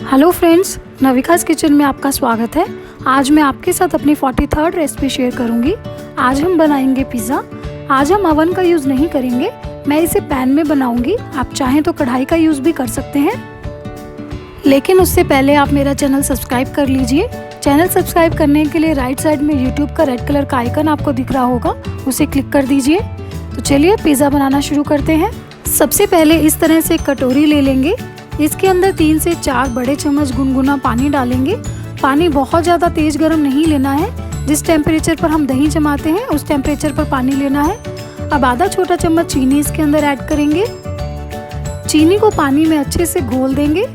Hello friends, नविकास kitchen में आपका स्वागत है। आज मैं आपके साथ अपनी 43rd रेसिपी शेयर करूंगी। आज हम बनाएंगे पिज़्ज़ा। आज हम अवन का यूज़ नहीं करेंगे, मैं इसे पैन में बनाऊंगी। आप चाहें तो कढ़ाई का यूज़ भी कर सकते हैं, लेकिन उससे पहले आप मेरा चैनल सब्सक्राइब कर लीजिए। चैनल सब्सक्राइब करने के लिए राइट साइड में यूट्यूब का रेड कलर का आइकन आपको दिख रहा होगा, उसे क्लिक कर दीजिए। तो चलिए पिज़्ज़ा बनाना शुरू करते हैं। सबसे पहले इस तरह से एक कटोरी ले लेंगे। इसके अंदर 3 से 4 बड़े चम्मच गुनगुना पानी डालेंगे। पानी बहुत ज़्यादा तेज़ गर्म नहीं लेना है, जिस टेम्परेचर पर हम दही जमाते हैं उस टेम्परेचर पर पानी लेना है। अब आधा छोटा चम्मच चीनी इसके अंदर ऐड करेंगे। चीनी को पानी में अच्छे से घोल देंगे।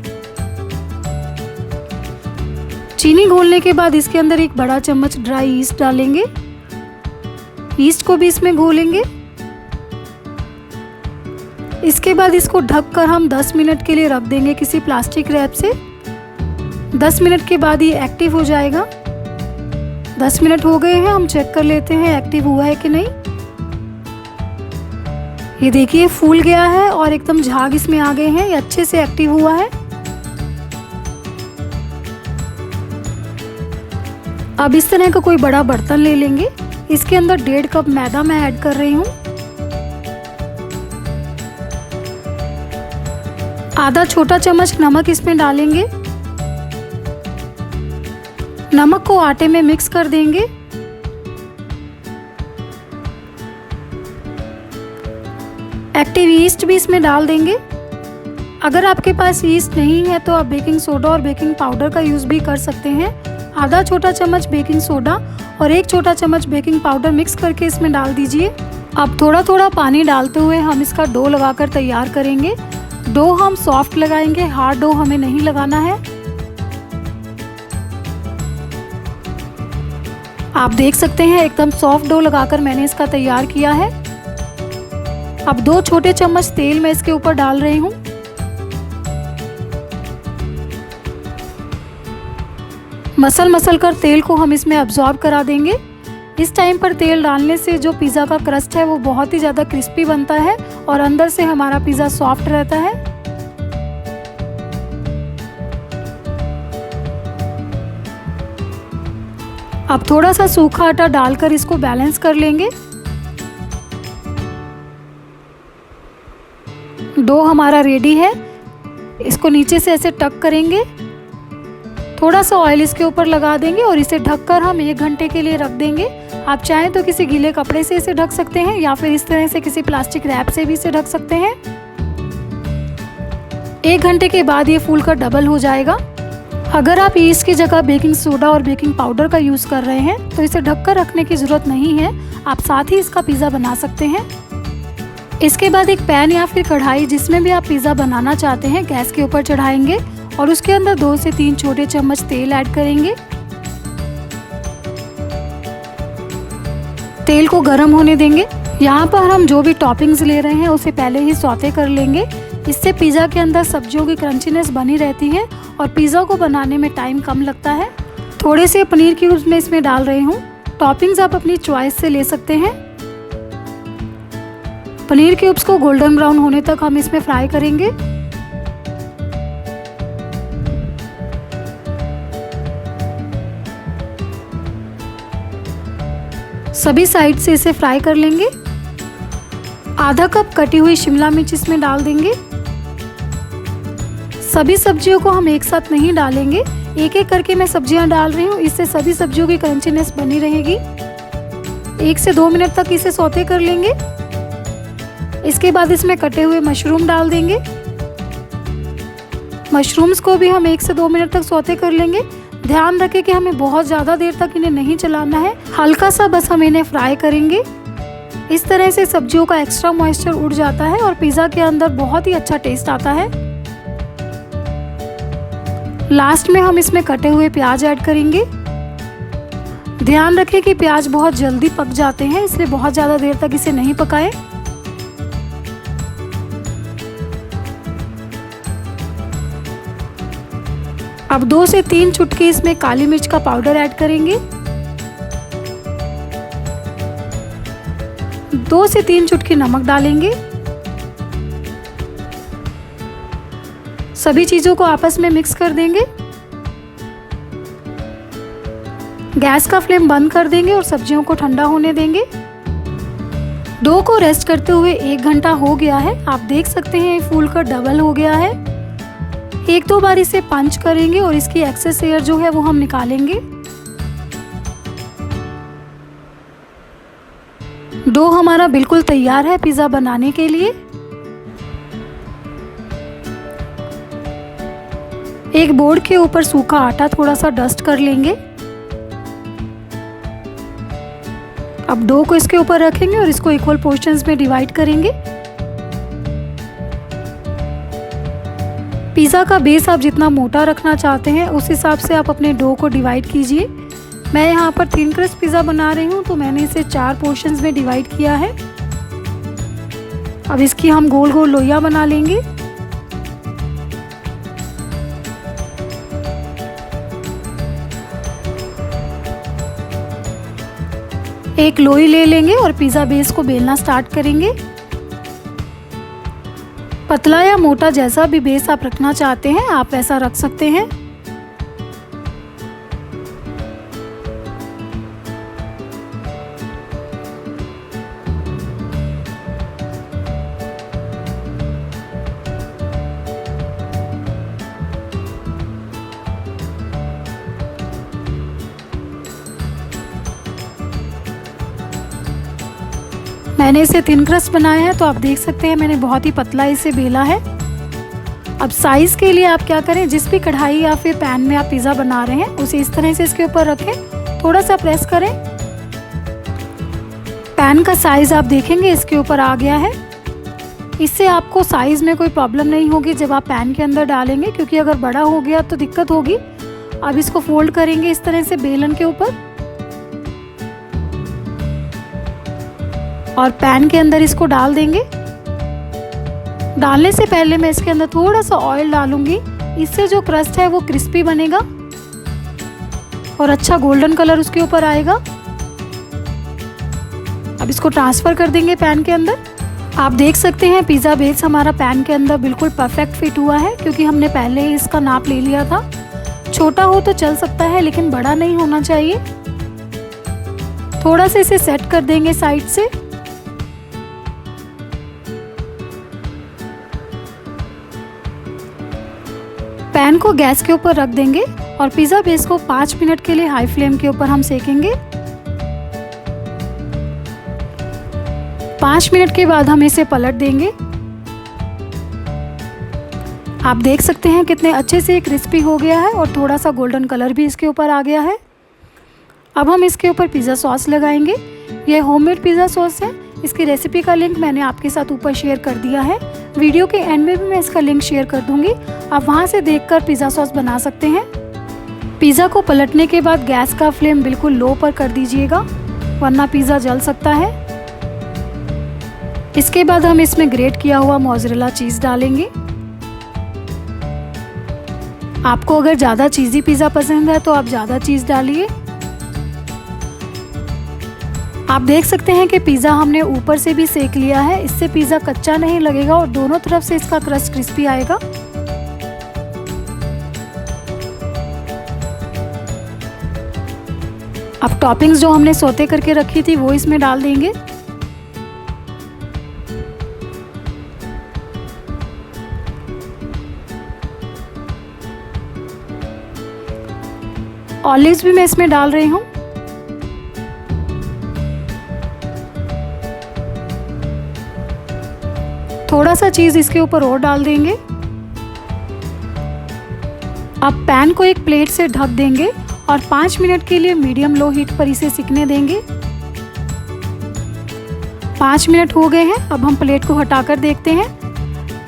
चीनी घोलने के बाद इसके अंदर एक बड़ा चम्मच ड्राई ईस्ट डालेंगे। ईस्ट को भी इसमें घोलेंगे। इसके बाद इसको ढककर हम 10 मिनट के लिए रख देंगे किसी प्लास्टिक रैप से। 10 मिनट के बाद ये एक्टिव हो जाएगा। 10 मिनट हो गए हैं, हम चेक कर लेते हैं एक्टिव हुआ है कि नहीं। ये देखिए फूल गया है और एकदम झाग इसमें आ गए हैं, ये अच्छे से एक्टिव हुआ है। अब इस तरह का कोई बड़ा बर्तन ले लेंगे। इसके अंदर 1.5 कप मैदा मैं ऐड कर रही हूँ। आधा छोटा चम्मच नमक इसमें डालेंगे। नमक को आटे में मिक्स कर देंगे। एक्टिव ईस्ट भी इसमें डाल देंगे। अगर आपके पास ईस्ट नहीं है तो आप बेकिंग सोडा और बेकिंग पाउडर का यूज़ भी कर सकते हैं। आधा छोटा चम्मच बेकिंग सोडा और 1 छोटा चम्मच बेकिंग पाउडर मिक्स करके इसमें डाल दीजिए। अब थोड़ा थोड़ा पानी डालते हुए हम इसका डो लगाकर तैयार करेंगे। डो हम सॉफ्ट लगाएंगे, हार्ड डो हमें नहीं लगाना है। आप देख सकते हैं एकदम सॉफ्ट डो लगाकर मैंने इसका तैयार किया है। अब 2 छोटे चम्मच तेल मैं इसके ऊपर डाल रही हूँ। मसल कर तेल को हम इसमें अब्सॉर्ब करा देंगे। इस टाइम पर तेल डालने से जो पिज़्ज़ा का क्रस्ट है वो बहुत ही ज़्यादा क्रिस्पी बनता है और अंदर से हमारा पिज़्ज़ा सॉफ्ट रहता है। अब थोड़ा सा सूखा आटा डालकर इसको बैलेंस कर लेंगे। डो हमारा रेडी है। इसको नीचे से ऐसे टक करेंगे। थोड़ा सा ऑयल इसके ऊपर लगा देंगे और इसे ढककर हम 1 घंटे के लिए रख देंगे। आप चाहें तो किसी गीले कपड़े से इसे ढक सकते हैं या फिर इस तरह से किसी प्लास्टिक रैप से भी इसे ढक सकते हैं। 1 घंटे के बाद ये फूलकर डबल हो जाएगा। अगर आप ईस्ट की जगह बेकिंग सोडा और बेकिंग पाउडर का यूज़ कर रहे हैं तो इसे ढककर रखने की ज़रूरत नहीं है, आप साथ ही इसका पिज़्ज़ा बना सकते हैं। इसके बाद एक पैन या फिर कढ़ाई जिसमें भी आप पिज़्ज़ा बनाना चाहते हैं गैस के ऊपर चढ़ाएंगे और उसके अंदर 2 से 3 छोटे चम्मच तेल ऐड करेंगे। तेल को गर्म होने देंगे। यहाँ पर हम जो भी टॉपिंग्स ले रहे हैं उसे पहले ही सौते कर लेंगे। इससे पिज़्ज़ा के अंदर सब्जियों की क्रंचीनेस बनी रहती है और पिज़्ज़ा को बनाने में टाइम कम लगता है। थोड़े से पनीर क्यूब्स मैं इसमें डाल रही हूँ। टॉपिंग्स आप अपनी चॉइस से ले सकते हैं। पनीर क्यूब्स को गोल्डन ब्राउन होने तक हम इसमें फ्राई करेंगे। सभी साइड से इसे फ्राई कर लेंगे। आधा कप कटी हुई शिमला मिर्च इसमें डाल देंगे। सभी सब्जियों को हम एक साथ नहीं डालेंगे, एक एक करके मैं सब्जियां डाल रही हूँ, इससे सभी सब्जियों की क्रंचीनेस बनी रहेगी। 1 से 2 मिनट तक इसे सौते कर लेंगे। इसके बाद इसमें कटे हुए मशरूम डाल देंगे। मशरूम्स को भी हम 1 से 2 मिनट तक सौते कर लेंगे। ध्यान रखें कि हमें बहुत ज़्यादा देर तक इन्हें नहीं चलाना है, हल्का सा बस हम इन्हें फ्राई करेंगे। इस तरह से सब्जियों का एक्स्ट्रा मॉइस्चर उड़ जाता है और पिज़्ज़ा के अंदर बहुत ही अच्छा टेस्ट आता है। लास्ट में हम इसमें कटे हुए प्याज ऐड करेंगे। ध्यान रखें कि प्याज बहुत जल्दी पक जाते हैं, इसलिए बहुत ज़्यादा देर तक इसे नहीं पकाएं। अब 2 से 3 चुटकी इसमें काली मिर्च का पाउडर ऐड करेंगे। 2 से 3 चुटकी नमक डालेंगे। सभी चीज़ों को आपस में मिक्स कर देंगे। गैस का फ्लेम बंद कर देंगे और सब्जियों को ठंडा होने देंगे। डो को रेस्ट करते हुए 1 घंटा हो गया है। आप देख सकते हैं ये फूल कर डबल हो गया है। 1-2 बार इसे पंच करेंगे और इसकी एक्सेस एयर जो है वो हम निकालेंगे। डो हमारा बिल्कुल तैयार है पिज़्ज़ा बनाने के लिए। एक बोर्ड के ऊपर सूखा आटा थोड़ा सा डस्ट कर लेंगे। अब डो को इसके ऊपर रखेंगे और इसको इक्वल पोर्शंस में डिवाइड करेंगे। पिज़्ज़ा का बेस आप जितना मोटा रखना चाहते हैं उस हिसाब से आप अपने डो को डिवाइड कीजिए। मैं यहाँ पर थिन क्रस्ट पिज़्ज़ा बना रही हूँ तो मैंने इसे 4 पोर्शंस में डिवाइड किया है। अब इसकी हम गोल गोल लोइयां बना लेंगे। एक लोई ले लेंगे और पिज़्ज़ा बेस को बेलना स्टार्ट करेंगे। पतला या मोटा जैसा भी बेस आप रखना चाहते हैं आप वैसा रख सकते हैं। मैंने इसे थिन क्रस्ट बनाया है तो आप देख सकते हैं मैंने बहुत ही पतला इसे बेला है। अब साइज़ के लिए आप क्या करें, जिस भी कढ़ाई या फिर पैन में आप पिज़्ज़ा बना रहे हैं उसे इस तरह से इसके ऊपर रखें, थोड़ा सा प्रेस करें। पैन का साइज़ आप देखेंगे इसके ऊपर आ गया है। इससे आपको साइज़ में कोई प्रॉब्लम नहीं होगी जब आप पैन के अंदर डालेंगे, क्योंकि अगर बड़ा हो गया तो दिक्कत होगी। अब इसको फोल्ड करेंगे इस तरह से बेलन के ऊपर और पैन के अंदर इसको डाल देंगे। डालने से पहले मैं इसके अंदर थोड़ा सा ऑयल डालूंगी, इससे जो क्रस्ट है वो क्रिस्पी बनेगा और अच्छा गोल्डन कलर उसके ऊपर आएगा। अब इसको ट्रांसफ़र कर देंगे पैन के अंदर। आप देख सकते हैं पिज़्ज़ा बेस हमारा पैन के अंदर बिल्कुल परफेक्ट फिट हुआ है, क्योंकि हमने पहले ही इसका नाप ले लिया था। छोटा हो तो चल सकता है लेकिन बड़ा नहीं होना चाहिए। थोड़ा सा इसे सेट कर देंगे साइड से। पैन को गैस के ऊपर रख देंगे और पिज़्ज़ा बेस को 5 मिनट के लिए हाई फ्लेम के ऊपर हम सेकेंगे। 5 मिनट के बाद हम इसे पलट देंगे। आप देख सकते हैं कितने अच्छे से क्रिस्पी हो गया है और थोड़ा सा गोल्डन कलर भी इसके ऊपर आ गया है। अब हम इसके ऊपर पिज़्ज़ा सॉस लगाएंगे। यह होममेड पिज़्ज़ा सॉस है। इसकी रेसिपी का लिंक मैंने आपके साथ ऊपर शेयर कर दिया है। वीडियो के एंड में भी मैं इसका लिंक शेयर कर दूंगी, आप वहां से देखकर पिज़्ज़ा सॉस बना सकते हैं। पिज़्ज़ा को पलटने के बाद गैस का फ्लेम बिल्कुल लो पर कर दीजिएगा, वरना पिज़्ज़ा जल सकता है। इसके बाद हम इसमें ग्रेट किया हुआ मोज़रेला चीज़ डालेंगे। आपको अगर ज़्यादा चीज़ी पिज़्ज़ा पसंद है तो आप ज़्यादा चीज़ डालिए। आप देख सकते हैं कि पिज़्ज़ा हमने ऊपर से भी सेक लिया है, इससे पिज़्ज़ा कच्चा नहीं लगेगा और दोनों तरफ से इसका क्रस्ट क्रिस्पी आएगा। अब टॉपिंग्स जो हमने सोते करके रखी थी वो इसमें डाल देंगे। ऑलिव्स भी मैं इसमें डाल रही हूँ। थोड़ा सा चीज़ इसके ऊपर और डाल देंगे। अब पैन को एक प्लेट से ढक देंगे और 5 मिनट के लिए मीडियम लो हीट पर इसे सिकने देंगे। 5 मिनट हो गए हैं। अब हम प्लेट को हटाकर देखते हैं।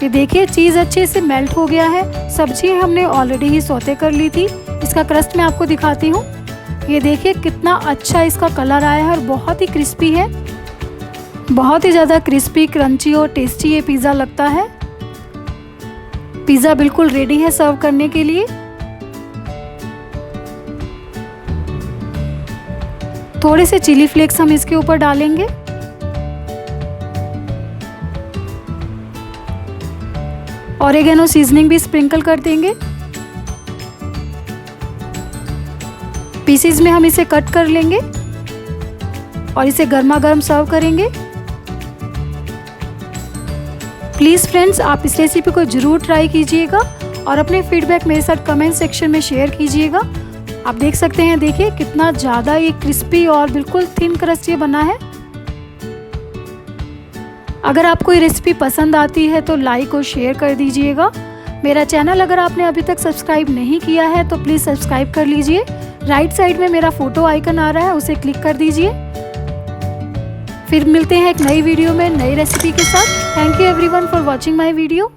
ये देखिए चीज़ अच्छे से मेल्ट हो गया है। सब्जी हमने ऑलरेडी ही सौते कर ली थी। इसका क्रस्ट मैं आपको दिखाती हूँ। ये देखिए कितना अच्छा इसका कलर आया है और बहुत ही क्रिस्पी है। बहुत ही ज़्यादा क्रिस्पी, क्रंची और टेस्टी ये पिज़्ज़ा लगता है। पिज़्ज़ा बिल्कुल रेडी है सर्व करने के लिए। थोड़े से चिली फ्लेक्स हम इसके ऊपर डालेंगे। ऑरिगेनो सीजनिंग भी स्प्रिंकल कर देंगे। पीसेस में हम इसे कट कर लेंगे और इसे गर्मा गर्म सर्व करेंगे। प्लीज़ फ्रेंड्स, आप इस रेसिपी को ज़रूर ट्राई कीजिएगा और अपने फीडबैक मेरे साथ कमेंट सेक्शन में शेयर कीजिएगा। आप देख सकते हैं, देखिए कितना ज़्यादा ये क्रिस्पी और बिल्कुल थिन क्रस्ट ये बना है। अगर आपको ये रेसिपी पसंद आती है तो लाइक और शेयर कर दीजिएगा। मेरा चैनल अगर आपने अभी तक सब्सक्राइब नहीं किया है तो प्लीज़ सब्सक्राइब कर लीजिए। राइट साइड में मेरा फ़ोटो आइकन आ रहा है, उसे क्लिक कर दीजिए। फिर मिलते हैं एक नई वीडियो में नई रेसिपी के साथ। Thank you everyone for watching my video.